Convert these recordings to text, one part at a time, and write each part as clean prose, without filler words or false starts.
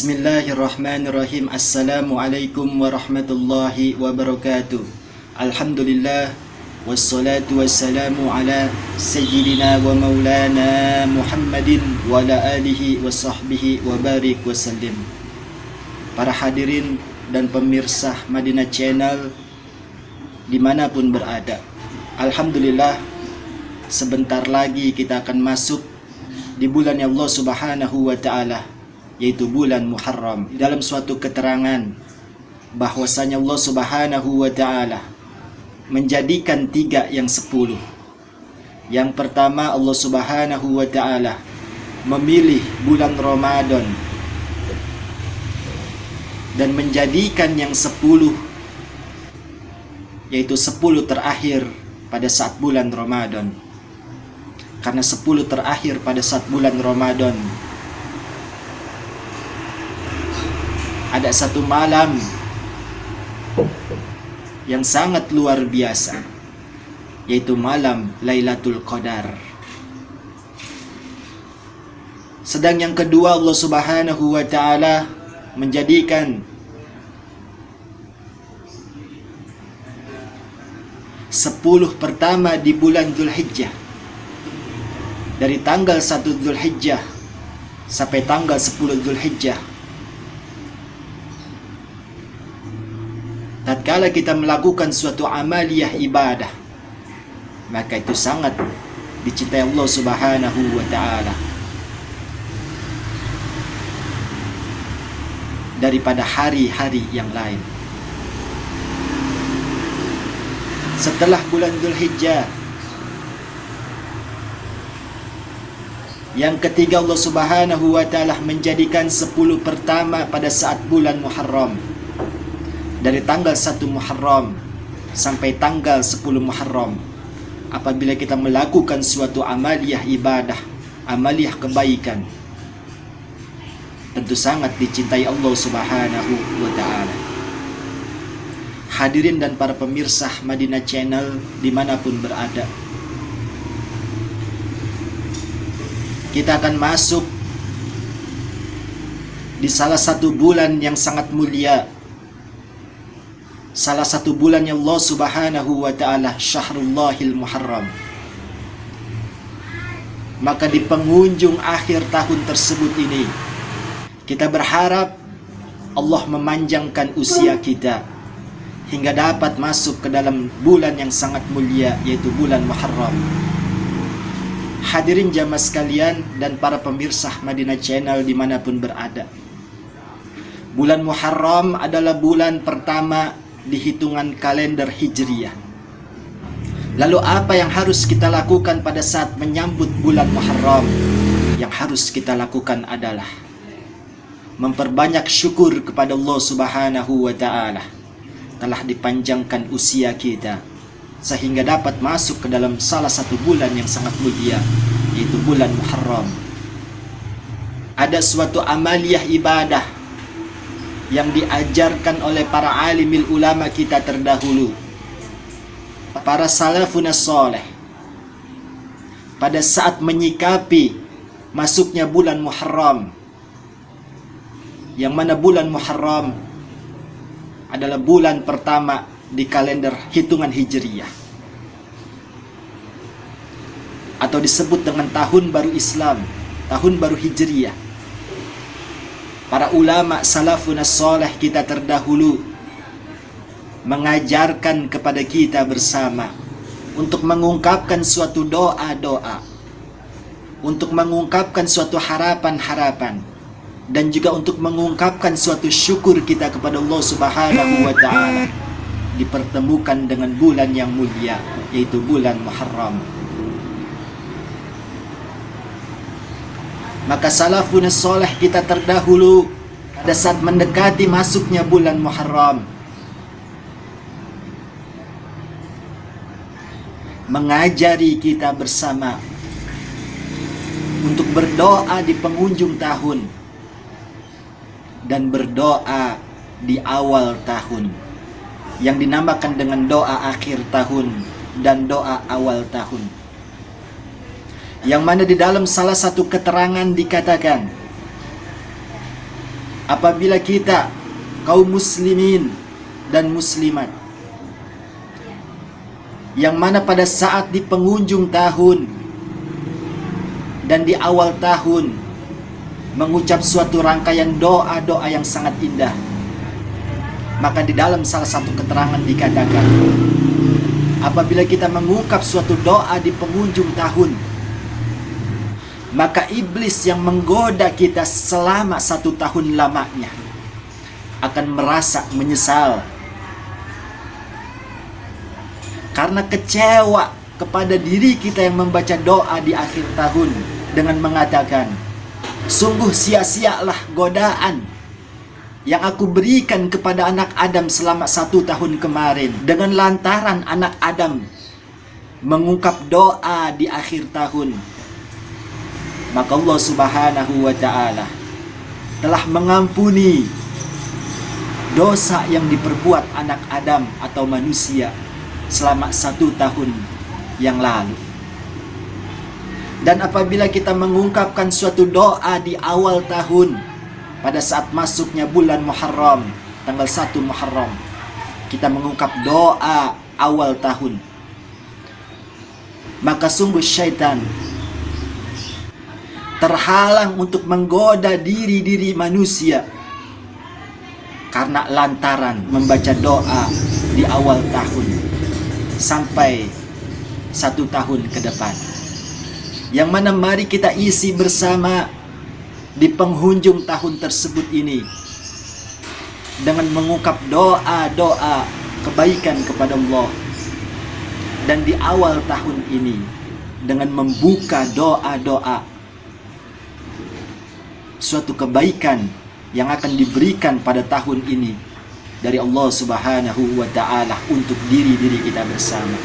Bismillahirrahmanirrahim. Assalamualaikum warahmatullahi wabarakatuh. Alhamdulillah, wassalatu wassalamu ala sayyidina wa maulana Muhammadin wa ala alihi wa sahbihi wa barik wa sallim. Para hadirin dan pemirsa Madinah Channel dimanapun berada, Alhamdulillah, sebentar lagi kita akan masuk di bulan yang Allah Subhanahu wa ta'ala, yaitu bulan Muharram. Dalam suatu keterangan bahwasanya Allah Subhanahu wa ta'ala menjadikan 3 yang 10. Yang pertama, Allah Subhanahu wa ta'ala memilih bulan Ramadan dan menjadikan yang 10, yaitu 10 terakhir pada saat bulan Ramadan. Karena 10 terakhir pada saat bulan Ramadan ada satu malam yang sangat luar biasa, yaitu malam Lailatul Qadar. Sedang yang kedua, Allah Subhanahu wa ta'ala menjadikan 10 pertama di bulan Dzulhijjah, dari tanggal 1 Dzulhijjah sampai tanggal 10 Dzulhijjah. Tatkala kita melakukan suatu amaliyah ibadah, maka itu sangat dicintai Allah Subhanahu wa ta'ala daripada hari-hari yang lain. Setelah bulan Dzulhijjah, yang ketiga, Allah Subhanahu wa ta'ala menjadikan 10 pertama pada saat bulan Muharram, dari tanggal 1 Muharram sampai tanggal 10 Muharram. Apabila kita melakukan suatu amaliyah ibadah, amaliyah kebaikan, tentu sangat dicintai Allah Subhanahu wa ta'ala. Hadirin dan para pemirsa Madinah Channel dimanapun berada, kita akan masuk di salah satu bulan yang sangat mulia, salah satu bulan yang Allah Subhanahu wa ta'ala, Syahrullahil Muharram. Maka di penghujung akhir tahun tersebut ini, kita berharap Allah memanjangkan usia kita hingga dapat masuk ke dalam bulan yang sangat mulia, yaitu bulan Muharram. Hadirin jamaah sekalian dan para pemirsa Madinah Channel dimanapun berada, bulan Muharram adalah bulan pertama di hitungan kalender Hijriyah. Lalu apa yang harus kita lakukan pada saat menyambut bulan Muharram? Yang harus kita lakukan adalah memperbanyak syukur kepada Allah Subhanahu wa ta'ala telah dipanjangkan usia kita sehingga dapat masuk ke dalam salah satu bulan yang sangat mulia, yaitu bulan Muharram. Ada suatu amaliyah ibadah yang diajarkan oleh para alimil ulama kita terdahulu, para salafun saleh, pada saat menyikapi masuknya bulan Muharram, yang mana bulan Muharram adalah bulan pertama di kalender hitungan Hijriyah, atau disebut dengan tahun baru Islam, tahun baru Hijriyah. Para ulama salafun saleh kita terdahulu mengajarkan kepada kita bersama untuk mengungkapkan suatu doa-doa, untuk mengungkapkan suatu harapan-harapan, dan juga untuk mengungkapkan suatu syukur kita kepada Allah Subhanahu wa ta'ala dipertemukan dengan bulan yang mulia, yaitu bulan Muharram. Maka salafun saleh kita terdahulu pada saat mendekati masuknya bulan Muharram mengajari kita bersama untuk berdoa di penghujung tahun dan berdoa di awal tahun, yang dinamakan dengan doa akhir tahun dan doa awal tahun. Yang mana di dalam salah satu keterangan dikatakan apabila kita kaum muslimin dan muslimat yang mana pada saat di penghujung tahun dan di awal tahun mengucap suatu rangkaian doa-doa yang sangat indah, maka di dalam salah satu keterangan dikatakan, apabila kita mengungkap suatu doa di penghujung tahun, maka iblis yang menggoda kita selama 1 tahun lamanya akan merasa menyesal karena kecewa kepada diri kita yang membaca doa di akhir tahun dengan mengatakan, sungguh sia-sialah godaan yang aku berikan kepada anak Adam selama 1 tahun kemarin, dengan lantaran anak Adam mengungkap doa di akhir tahun. Maka Allah Subhanahu wa ta'ala telah mengampuni dosa yang diperbuat anak Adam atau manusia selama 1 tahun yang lalu. Dan apabila kita mengungkapkan suatu doa di awal tahun, pada saat masuknya bulan Muharram, tanggal 1 Muharram, kita mengungkap doa awal tahun, maka sungguh syaitan terhalang untuk menggoda diri-diri manusia karena lantaran membaca doa di awal tahun sampai 1 tahun ke depan. Yang mana mari kita isi bersama di penghujung tahun tersebut ini dengan mengungkap doa-doa kebaikan kepada Allah, dan di awal tahun ini dengan membuka doa-doa suatu kebaikan yang akan diberikan pada tahun ini dari Allah Subhanahu wa ta'ala untuk diri-diri kita bersama.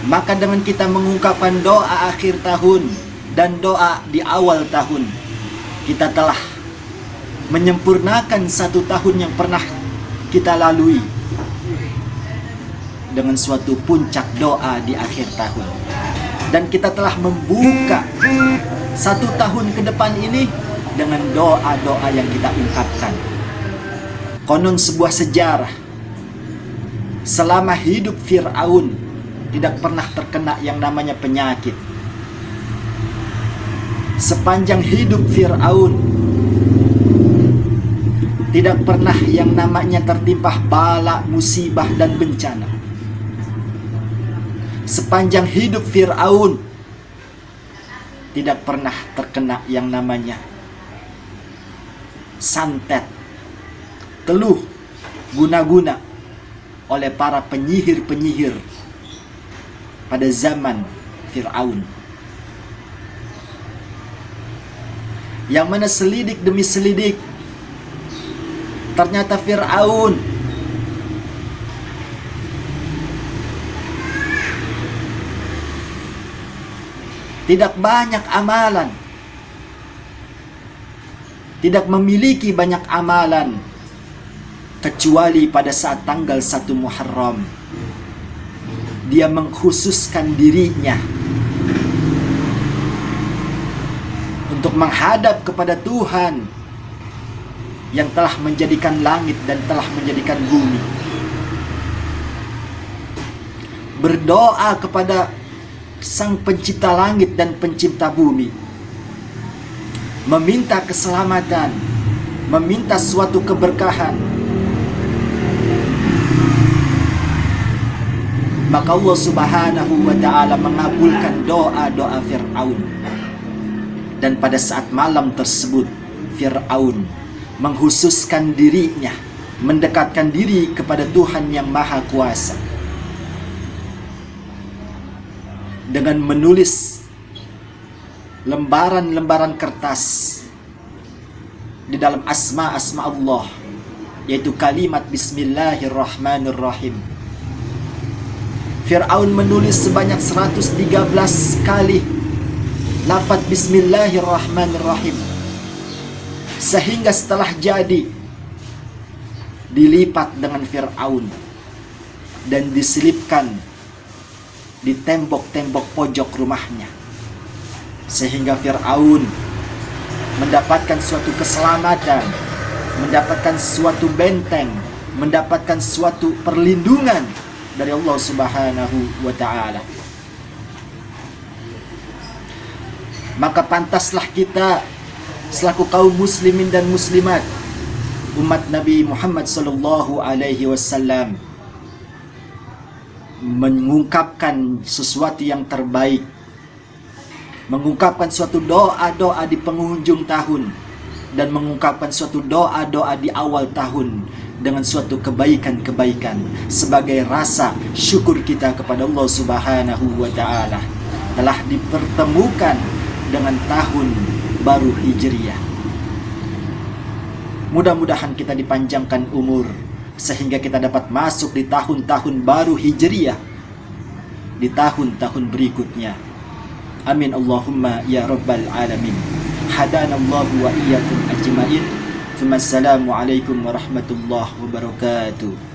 Maka dengan kita mengungkapkan doa akhir tahun dan doa di awal tahun, kita telah menyempurnakan 1 tahun yang pernah kita lalui dengan suatu puncak doa di akhir tahun. Dan kita telah membuka 1 tahun ke depan ini dengan doa-doa yang kita ungkapkan. Konon sebuah sejarah, selama hidup Fir'aun tidak pernah terkena yang namanya penyakit. Sepanjang hidup Fir'aun tidak pernah yang namanya tertimpa bala, musibah, dan bencana. Sepanjang hidup Fir'aun tidak pernah terkena yang namanya santet, teluh, guna-guna oleh para penyihir-penyihir pada zaman Fir'aun. Yang mana selidik demi selidik, ternyata Fir'aun tidak banyak amalan, tidak memiliki banyak amalan, kecuali pada saat tanggal 1 Muharram dia mengkhususkan dirinya untuk menghadap kepada Tuhan yang telah menjadikan langit dan telah menjadikan bumi, berdoa kepada Sang Pencipta langit dan Pencipta bumi, meminta keselamatan, meminta suatu keberkahan. Maka Allah Subhanahu wa ta'ala mengabulkan doa-doa Fir'aun. Dan pada saat malam tersebut, Fir'aun menghususkan dirinya, mendekatkan diri kepada Tuhan yang Maha Kuasa dengan menulis lembaran-lembaran kertas di dalam asma-asma Allah, yaitu kalimat Bismillahirrahmanirrahim. Fir'aun menulis sebanyak 113 kali lafaz Bismillahirrahmanirrahim, sehingga setelah jadi dilipat dengan Fir'aun dan diselipkan di tembok-tembok pojok rumahnya, sehingga Fir'aun mendapatkan suatu keselamatan mendapatkan suatu benteng, mendapatkan suatu perlindungan dari Allah Subhanahu wa taala. Maka pantaslah kita selaku kaum muslimin dan muslimat, umat Nabi Muhammad sallallahu alaihi wasallam, mengungkapkan sesuatu yang terbaik, mengungkapkan suatu doa-doa di penghujung tahun, dan mengungkapkan suatu doa-doa di awal tahun dengan suatu kebaikan-kebaikan sebagai rasa syukur kita kepada Allah Subhanahu wa taala telah dipertemukan dengan tahun baru Hijriah. Mudah-mudahan kita dipanjangkan umur sehingga kita dapat masuk di tahun-tahun baru Hijriah di tahun-tahun berikutnya. Amin Allahumma ya rabbal alamin. Hadanallahu wa iyyakum ajmain. Assalamualaikum warahmatullahi wabarakatuh.